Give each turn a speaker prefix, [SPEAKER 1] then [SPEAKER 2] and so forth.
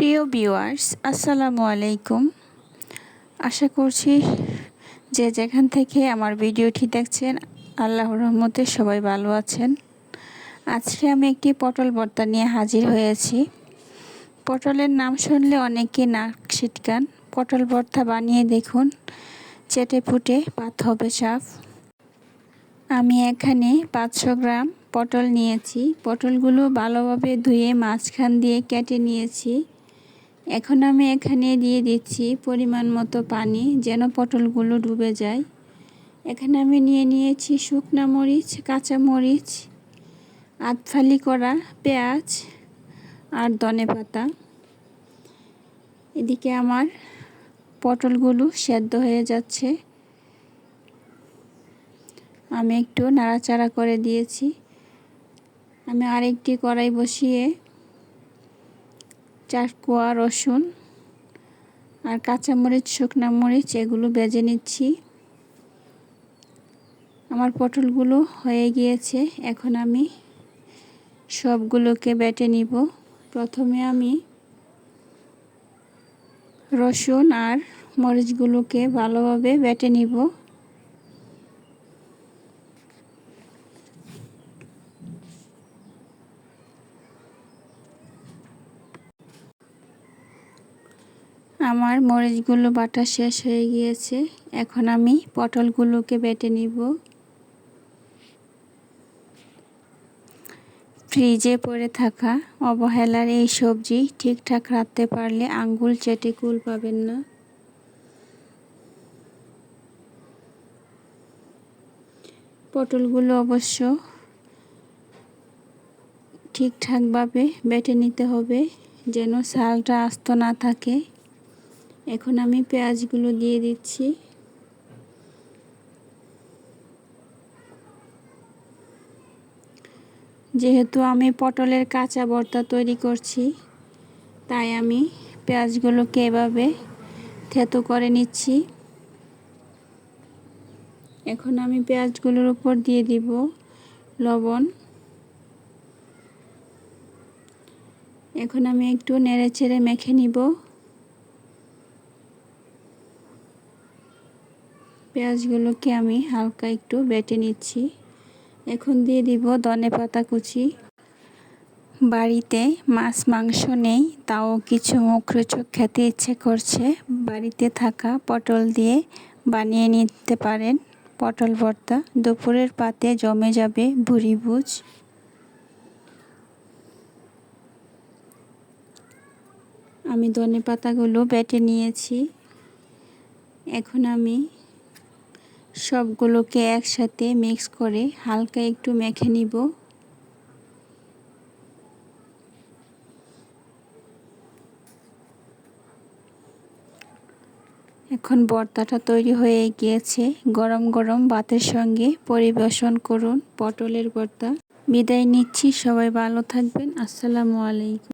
[SPEAKER 1] প্রিয় ভিউয়ার্স, আসসালামু আলাইকুম। আশা করছি যে যেখান থেকে আমার ভিডিওটি দেখছেন আল্লাহর রহমতে সবাই ভালো আছেন। আজকে আমি একটি পটল ভর্তা নিয়ে হাজির হয়েছি। পটলের নাম শুনলে অনেকে নাক ছিটকান। পটল ভর্তা বানিয়ে দেখুন, চেটে পুটে ভাত হবে সাফ। আমি এখানে 500 গ্রাম পটল নিয়েছি। পটলগুলো ভালোভাবে ধুয়ে মাঝখান দিয়ে কেটে নিয়েছি। এখন আমি এখানে দিয়ে দিচ্ছি পরিমাণ মতো পানি, যেন পটলগুলো ডুবে যায়। এখানে আমি নিয়ে নিয়েছি শুকনো মরিচ, কাঁচা মরিচ, আধ ফালি করা পেঁয়াজ আর ধনেপাতা। এদিকে আমার পটলগুলো সেদ্ধ হয়ে যাচ্ছে। আমি একটু নাড়াচাড়া করে দিয়েছি। আমি আরেকটি কড়াই বসিয়ে 4 কোয়া রসুন আর কাঁচামরিচ, শুকনো মরিচ এগুলো ভেজে নিচ্ছি। আমার পটলগুলো হয়ে গিয়েছে। এখন আমি সবগুলোকে বেটে নিব। প্রথমে আমি রসুন আর মরিচগুলোকে ভালোভাবে বেটে নিব। আমার মরিচগুলো বাটা শেষ হয়ে গিয়েছে। এখন আমি পটলগুলোকে বেটে নিব। ফ্রিজে পড়ে থাকা অবহেলার এই সবজি ঠিকঠাক রাখতে পারলে আঙ্গুল চেটে কুল পাবেন না। পটলগুলো অবশ্য ঠিকঠাকভাবে বেটে নিতে হবে, যেন ছালটা আস্ত না থাকে। এখন আমি পেঁয়াজগুলো দিয়ে দিচ্ছি। যেহেতু আমি পটলের কাঁচা ভর্তা তৈরি করছি, তাই আমি পেঁয়াজগুলোকে এভাবে থেতো করে নিচ্ছি। এখন আমি পেঁয়াজগুলোর উপর দিয়ে দিব লবণ। এখন আমি একটু নেড়েচেড়ে মেখে নিব। পেঁয়াজগুলোকে আমি হালকা একটু বেটে নিচ্ছি। এখন দিয়ে দিব ধনেপাতা কুচি। বাড়িতে মাছ মাংস নেই, তাও কিছু মুখরোচক খেতে ইচ্ছে করছে, বাড়িতে থাকা পটল দিয়ে বানিয়ে নিতে পারেন পটল ভর্তা। দুপুরের পাতে জমে যাবে ভুরিভোজ। আমি ধনেপাতাগুলো বেটে নিয়েছি। এখন আমি সবগুলোকে একসাথে মিক্স করে হালকা একটু মেখে নিব। এখন ভর্তাটা তৈরি হয়ে গিয়েছে। গরম গরম ভাতের সঙ্গে পরিবেশন করুন পটলের ভর্তা। বিদায় নিচ্ছি, সবাই ভালো থাকবেন। আসসালামু আলাইকুম।